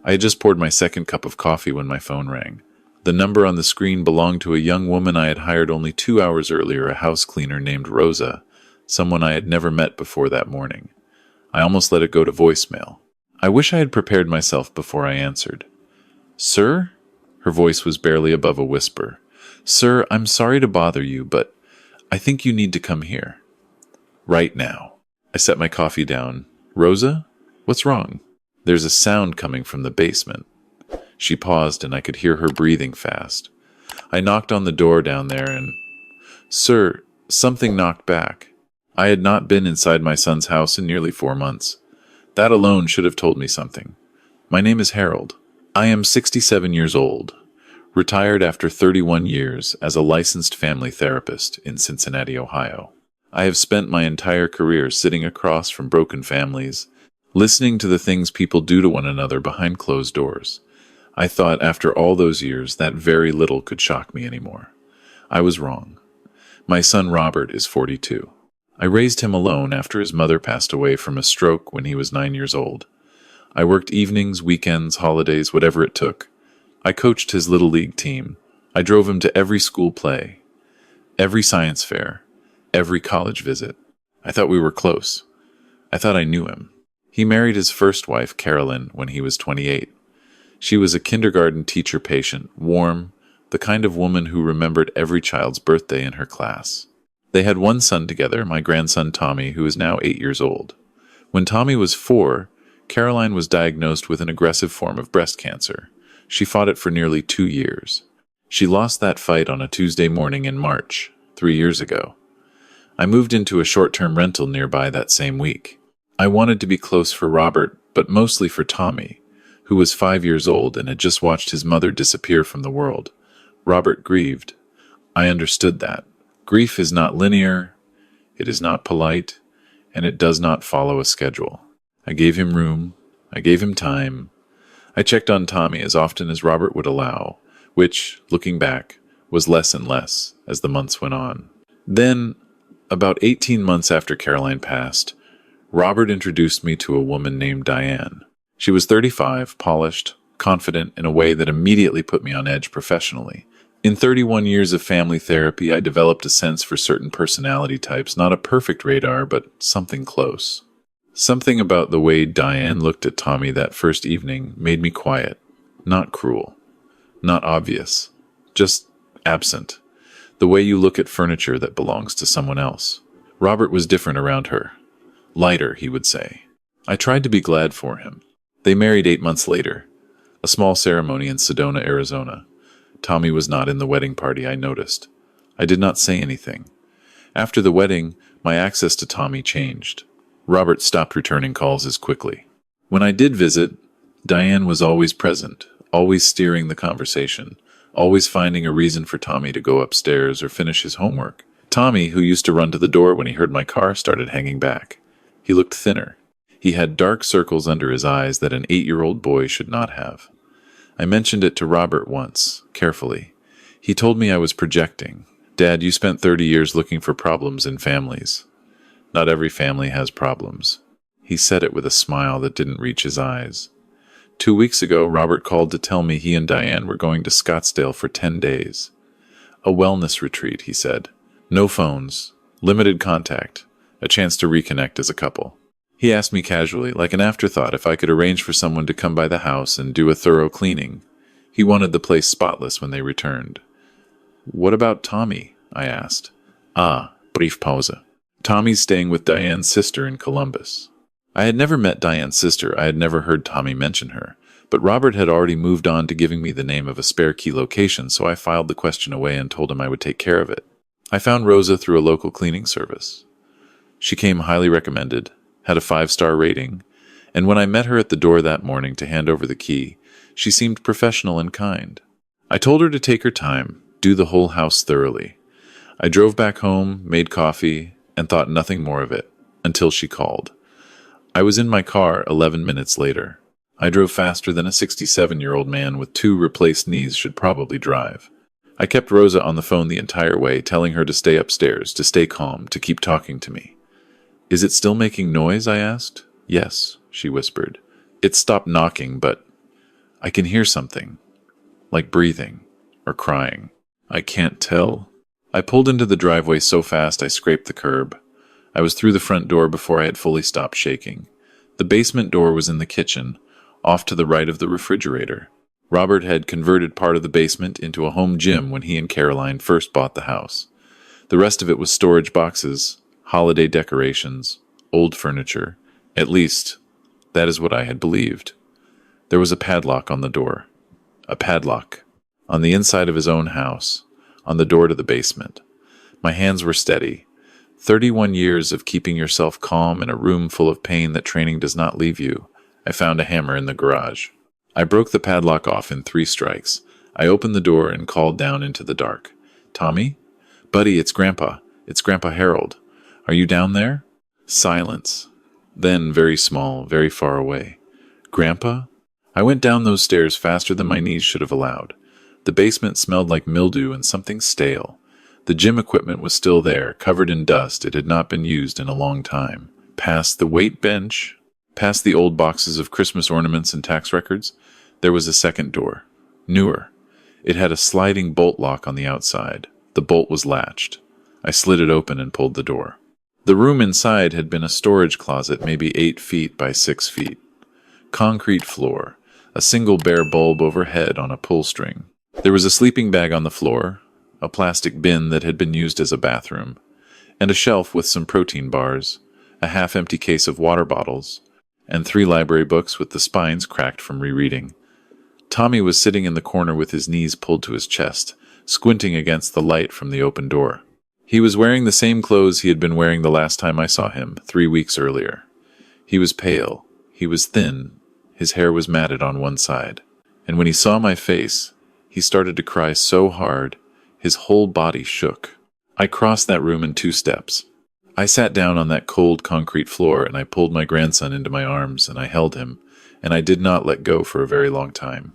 I had just poured my second cup of coffee when my phone rang. The number on the screen belonged to a young woman I had hired only 2 hours earlier, a house cleaner named Rosa, someone I had never met before that morning. I almost let it go to voicemail. I wish I had prepared myself before I answered. "Sir?" Her voice was barely above a whisper. "Sir, I'm sorry to bother you, but I think you need to come here. Right now." I set my coffee down. "Rosa? What's wrong?" "There's a sound coming from the basement." She paused, and I could hear her breathing fast. I knocked on the door down there and... "Sir, something knocked back." I had not been inside my son's house in nearly 4 months. That alone should have told me something. "My name is Harold. I am 67 years old, retired after 31 years as a licensed family therapist in Cincinnati, Ohio. I have spent my entire career sitting across from broken families, listening to the things people do to one another behind closed doors. I thought after all those years that very little could shock me anymore. I was wrong. My son Robert is 42. I raised him alone after his mother passed away from a stroke when he was 9 years old. I worked evenings, weekends, holidays, whatever it took. I coached his little league team. I drove him to every school play, every science fair, every college visit. I thought we were close. I thought I knew him. He married his first wife, Carolyn, when he was 28. She was a kindergarten teacher patient, warm, the kind of woman who remembered every child's birthday in her class. They had one son together, my grandson Tommy, who is now 8 years old. When Tommy was 4, Caroline was diagnosed with an aggressive form of breast cancer. She fought it for nearly 2 years. She lost that fight on a Tuesday morning in March, 3 years ago. I moved into a short-term rental nearby that same week. I wanted to be close for Robert, but mostly for Tommy, who was 5 years old and had just watched his mother disappear from the world. Robert grieved. I understood that. Grief is not linear, it is not polite, and it does not follow a schedule. I gave him room, I gave him time. I checked on Tommy as often as Robert would allow, which, looking back, was less and less as the months went on. Then, about 18 months after Caroline passed, Robert introduced me to a woman named Diane. She was 35, polished, confident in a way that immediately put me on edge professionally. In 31 years of family therapy, I developed a sense for certain personality types, not a perfect radar, but something close. Something about the way Diane looked at Tommy that first evening made me quiet, not cruel, not obvious, just absent. The way you look at furniture that belongs to someone else. Robert was different around her. Lighter, he would say. I tried to be glad for him. They married 8 months later. A small ceremony in Sedona, Arizona. Tommy was not in the wedding party, I noticed. I did not say anything. After the wedding, my access to Tommy changed. Robert stopped returning calls as quickly. When I did visit, Diane was always present, always steering the conversation, always finding a reason for Tommy to go upstairs or finish his homework. Tommy, who used to run to the door when he heard my car, started hanging back. He looked thinner. He had dark circles under his eyes that an 8-year-old boy should not have. I mentioned it to Robert once, carefully. He told me I was projecting. "Dad, you spent 30 years looking for problems in families. Not every family has problems." He said it with a smile that didn't reach his eyes. 2 weeks ago, Robert called to tell me he and Diane were going to Scottsdale for 10 days. A wellness retreat, he said. No phones, limited contact, a chance to reconnect as a couple. He asked me casually, like an afterthought, if I could arrange for someone to come by the house and do a thorough cleaning. He wanted the place spotless when they returned. "What about Tommy?" I asked. Brief pause. "Tommy's staying with Diane's sister in Columbus." I had never met Diane's sister. I had never heard Tommy mention her. But Robert had already moved on to giving me the name of a spare key location, so I filed the question away and told him I would take care of it. I found Rosa through a local cleaning service. She came highly recommended, had a 5-star rating, and when I met her at the door that morning to hand over the key, she seemed professional and kind. I told her to take her time, do the whole house thoroughly. I drove back home, made coffee, and thought nothing more of it, until she called. I was in my car 11 minutes later. I drove faster than a 67-year-old man with 2 replaced knees should probably drive. I kept Rosa on the phone the entire way, telling her to stay upstairs, to stay calm, to keep talking to me. "Is it still making noise?" I asked. "Yes," she whispered. "It stopped knocking, but..." I can hear something, like breathing or crying. I can't tell. I pulled into the driveway so fast I scraped the curb. I was through the front door before I had fully stopped shaking. The basement door was in the kitchen, off to the right of the refrigerator. Robert had converted part of the basement into a home gym when he and Caroline first bought the house. The rest of it was storage boxes, holiday decorations, old furniture. At least, that is what I had believed. There was a padlock on the door. A padlock. On the inside of his own house. On the door to the basement. My hands were steady. 31 years of keeping yourself calm in a room full of pain that training does not leave you. I found a hammer in the garage. I broke the padlock off in 3 strikes. I opened the door and called down into the dark. Tommy? Buddy, it's Grandpa. It's Grandpa Harold. Are you down there? Silence. Then, very small, very far away. Grandpa? I went down those stairs faster than my knees should have allowed. The basement smelled like mildew and something stale. The gym equipment was still there, covered in dust. It had not been used in a long time. Past the weight bench, past the old boxes of Christmas ornaments and tax records, there was a second door. Newer. It had a sliding bolt lock on the outside. The bolt was latched. I slid it open and pulled the door. The room inside had been a storage closet, maybe 8 feet by 6 feet. Concrete floor. A single bare bulb overhead on a pull string. There was a sleeping bag on the floor, a plastic bin that had been used as a bathroom, and a shelf with some protein bars, a half-empty case of water bottles, and 3 library books with the spines cracked from rereading. Tommy was sitting in the corner with his knees pulled to his chest, squinting against the light from the open door. He was wearing the same clothes he had been wearing the last time I saw him, 3 weeks earlier. He was pale, he was thin, his hair was matted on one side, and when he saw my face, he started to cry so hard, his whole body shook. I crossed that room in 2 steps. I sat down on that cold concrete floor and I pulled my grandson into my arms and I held him, and I did not let go for a very long time.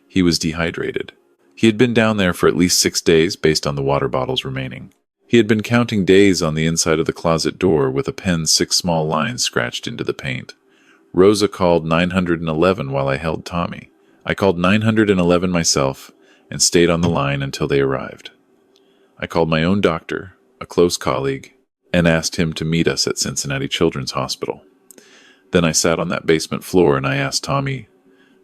He was dehydrated. He had been down there for at least 6 days based on the water bottles remaining. He had been counting days on the inside of the closet door with a pen 6 small lines scratched into the paint. Rosa called 911 while I held Tommy. I called 911 myself and stayed on the line until they arrived. I called my own doctor, a close colleague, and asked him to meet us at Cincinnati Children's Hospital. Then I sat on that basement floor and I asked Tommy,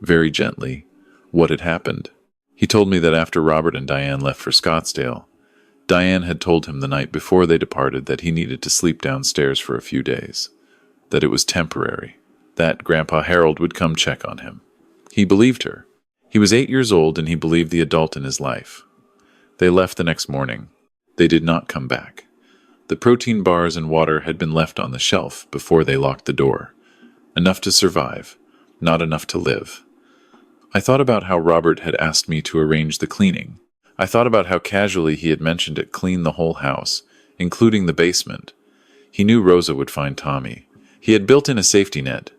very gently, what had happened. He told me that after Robert and Diane left for Scottsdale, Diane had told him the night before they departed that he needed to sleep downstairs for a few days, that it was temporary, that Grandpa Harold would come check on him. He believed her. He was 8 years old and he believed the adult in his life. They left the next morning. They did not come back. The protein bars and water had been left on the shelf before they locked the door. Enough to survive, not enough to live. I thought about how Robert had asked me to arrange the cleaning. I thought about how casually he had mentioned it cleaned the whole house, including the basement. He knew Rosa would find Tommy. He had built in a safety net,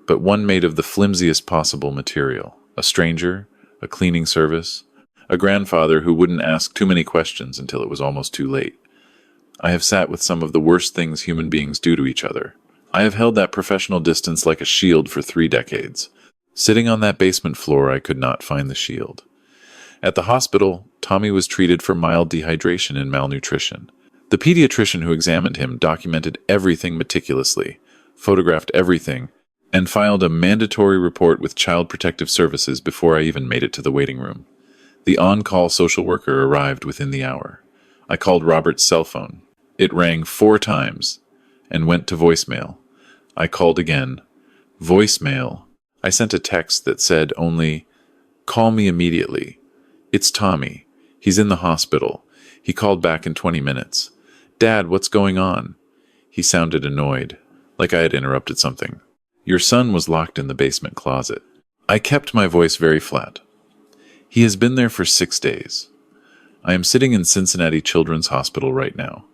but one made of the flimsiest possible material. A stranger, a cleaning service, a grandfather who wouldn't ask too many questions until it was almost too late. I have sat with some of the worst things human beings do to each other. I have held that professional distance like a shield for 3 decades. Sitting on that basement floor, I could not find the shield. At the hospital, Tommy was treated for mild dehydration and malnutrition. The pediatrician who examined him documented everything meticulously, photographed everything, and filed a mandatory report with Child Protective Services before I even made it to the waiting room. The on-call social worker arrived within the hour. I called Robert's cell phone. It rang 4 times and went to voicemail. I called again. Voicemail. I sent a text that said only, "Call me immediately. It's Tommy. He's in the hospital." He called back in 20 minutes. "Dad, what's going on?" He sounded annoyed, like I had interrupted something. "Your son was locked in the basement closet." I kept my voice very flat. "He has been there for 6 days. I am sitting in Cincinnati Children's Hospital right now.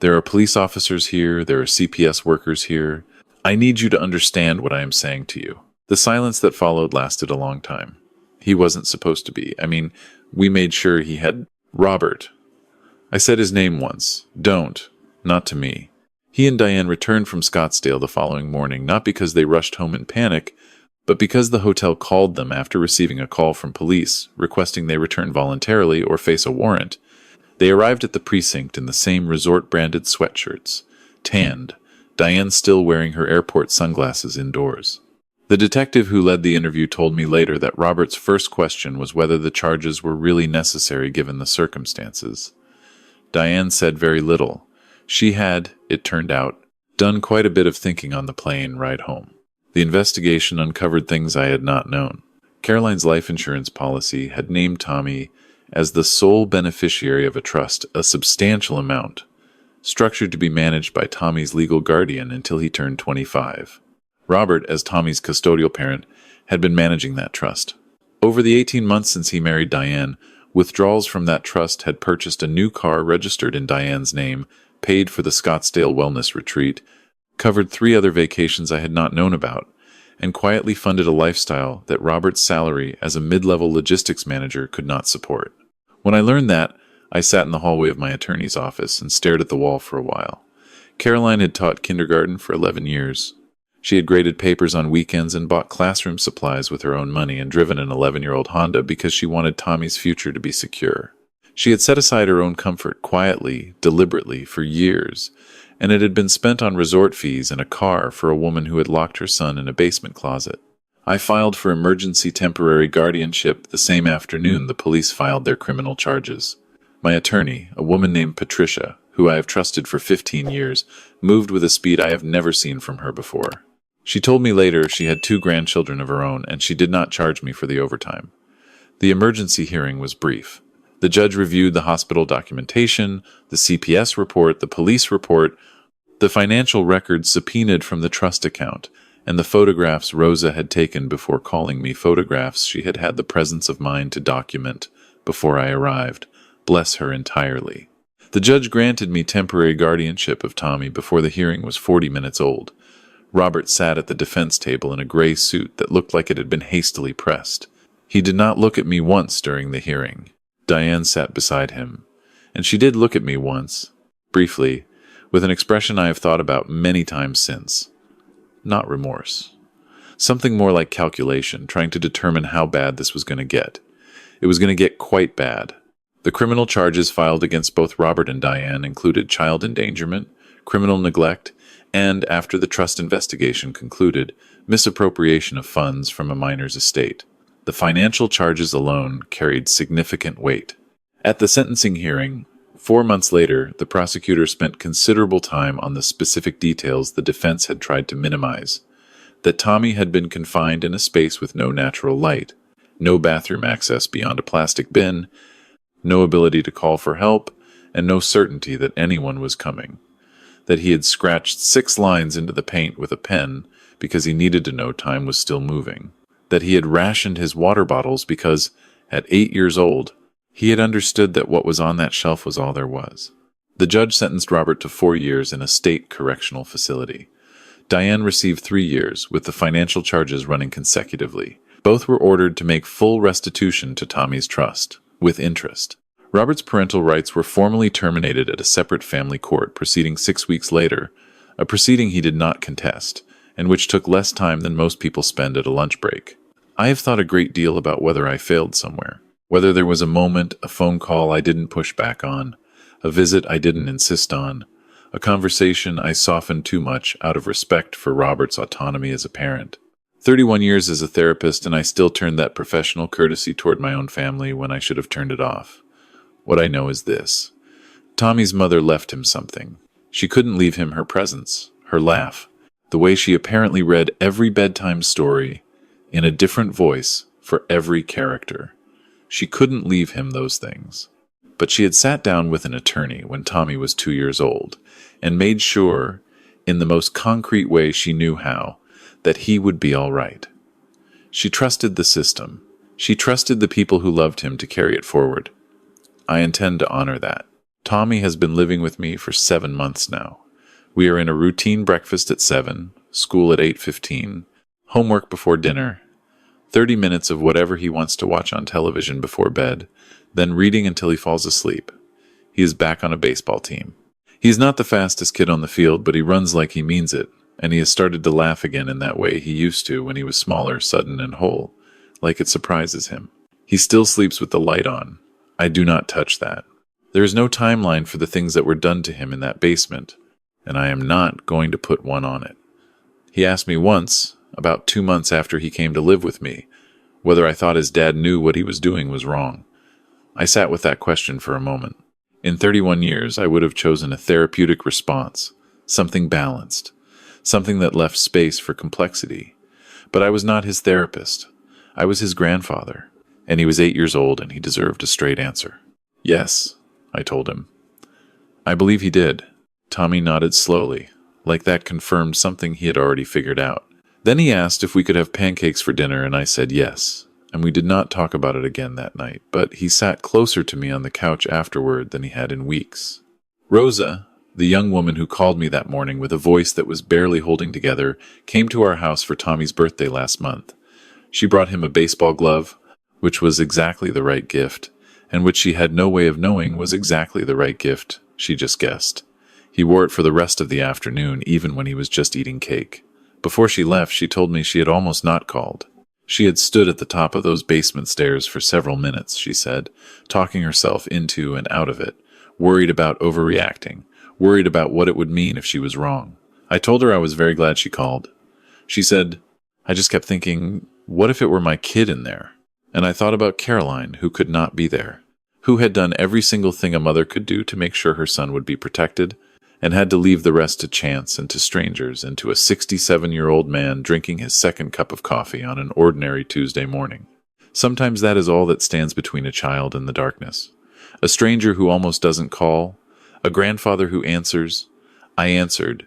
There are police officers here, there are CPS workers here. I need you to understand what I am saying to you." The silence that followed lasted a long time. He wasn't supposed to be. We made sure he had... Robert. I said his name once. Don't. Not to me. He and Diane returned from Scottsdale the following morning, not because they rushed home in panic, But because the hotel called them after receiving a call from police requesting they return voluntarily or face a warrant, they arrived at the precinct in the same resort-branded sweatshirts, tanned, Diane still wearing her airport sunglasses indoors. The detective who led the interview told me later that Robert's first question was whether the charges were really necessary given the circumstances. Diane said very little. She had, it turned out, done quite a bit of thinking on the plane ride home. The investigation uncovered things I had not known. Caroline's life insurance policy had named Tommy as the sole beneficiary of a trust, a substantial amount, structured to be managed by Tommy's legal guardian until he turned 25. Robert, as Tommy's custodial parent, had been managing that trust. Over the 18 months since he married Diane, withdrawals from that trust had purchased a new car registered in Diane's name, paid for the Scottsdale Wellness Retreat, covered 3 other vacations I had not known about, and quietly funded a lifestyle that Robert's salary as a mid-level logistics manager could not support. When I learned that, I sat in the hallway of my attorney's office and stared at the wall for a while. Caroline had taught kindergarten for 11 years. She had graded papers on weekends and bought classroom supplies with her own money and driven an 11-year-old Honda because she wanted Tommy's future to be secure. She had set aside her own comfort quietly, deliberately, for years, and it had been spent on resort fees and a car for a woman who had locked her son in a basement closet. I filed for emergency temporary guardianship the same afternoon the police filed their criminal charges. My attorney, a woman named Patricia, who I have trusted for 15 years, moved with a speed I have never seen from her before. She told me later she had 2 grandchildren of her own, and she did not charge me for the overtime. The emergency hearing was brief. The judge reviewed the hospital documentation, the CPS report, the police report, the financial records subpoenaed from the trust account, and the photographs Rosa had taken before calling me, photographs she had had the presence of mind to document before I arrived. Bless her entirely. The judge granted me temporary guardianship of Tommy before the hearing was 40 minutes old. Robert sat at the defense table in a gray suit that looked like it had been hastily pressed. He did not look at me once during the hearing. Diane sat beside him, and she did look at me once, briefly, with an expression I have thought about many times since. Not remorse. Something more like calculation, trying to determine how bad this was going to get. It was going to get quite bad. The criminal charges filed against both Robert and Diane included child endangerment, criminal neglect, and, after the trust investigation concluded, misappropriation of funds from a minor's estate. The financial charges alone carried significant weight. At the sentencing hearing, 4 months later, the prosecutor spent considerable time on the specific details the defense had tried to minimize. That Tommy had been confined in a space with no natural light, no bathroom access beyond a plastic bin, no ability to call for help, and no certainty that anyone was coming. That he had scratched 6 lines into the paint with a pen because he needed to know time was still moving. That he had rationed his water bottles because, at 8 years old, he had understood that what was on that shelf was all there was. The judge sentenced Robert to 4 years in a state correctional facility. Diane received 3 years, with the financial charges running consecutively. Both were ordered to make full restitution to Tommy's trust, with interest. Robert's parental rights were formally terminated at a separate family court proceeding 6 weeks later, a proceeding he did not contest, and which took less time than most people spend at a lunch break. I have thought a great deal about whether I failed somewhere, whether there was a moment, a phone call I didn't push back on, a visit I didn't insist on, a conversation I softened too much out of respect for Robert's autonomy as a parent. 31 years as a therapist, and I still turned that professional courtesy toward my own family when I should have turned it off. What I know is this. Tommy's mother left him something. She couldn't leave him her presence, her laugh, the way she apparently read every bedtime story in a different voice for every character. She couldn't leave him those things. But she had sat down with an attorney when Tommy was 2 years old and made sure, in the most concrete way she knew how, that he would be all right. She trusted the system. She trusted the people who loved him to carry it forward. I intend to honor that. Tommy has been living with me for 7 months now. We are in a routine breakfast at 7, school at 8:15, homework before dinner, 30 minutes of whatever he wants to watch on television before bed, then reading until he falls asleep. He is back on a baseball team. He's not the fastest kid on the field, but he runs like he means it, and he has started to laugh again in that way he used to when he was smaller, sudden, and whole, like it surprises him. He still sleeps with the light on. I do not touch that. There is no timeline for the things that were done to him in that basement, and I am not going to put one on it. He asked me once, about 2 months after he came to live with me, whether I thought his dad knew what he was doing was wrong. I sat with that question for a moment. In 31 years, I would have chosen a therapeutic response, something balanced, something that left space for complexity. But I was not his therapist. I was his grandfather, and he was 8 years old and he deserved a straight answer. Yes, I told him. I believe he did. Tommy nodded slowly, like that confirmed something he had already figured out. Then he asked if we could have pancakes for dinner, and I said yes, and we did not talk about it again that night, but he sat closer to me on the couch afterward than he had in weeks. Rosa, the young woman who called me that morning with a voice that was barely holding together, came to our house for Tommy's birthday last month. She brought him a baseball glove, which was exactly the right gift, and which she had no way of knowing was exactly the right gift, she just guessed. He wore it for the rest of the afternoon, even when he was just eating cake. Before she left, she told me she had almost not called. She had stood at the top of those basement stairs for several minutes, she said, talking herself into and out of it, worried about overreacting, worried about what it would mean if she was wrong. I told her I was very glad she called. She said, I just kept thinking, what if it were my kid in there? And I thought about Caroline, who could not be there, who had done every single thing a mother could do to make sure her son would be protected, and had to leave the rest to chance and to strangers and to a 67-year-old man drinking his second cup of coffee on an ordinary Tuesday morning. Sometimes that is all that stands between a child and the darkness. A stranger who almost doesn't call, a grandfather who answers, I answered,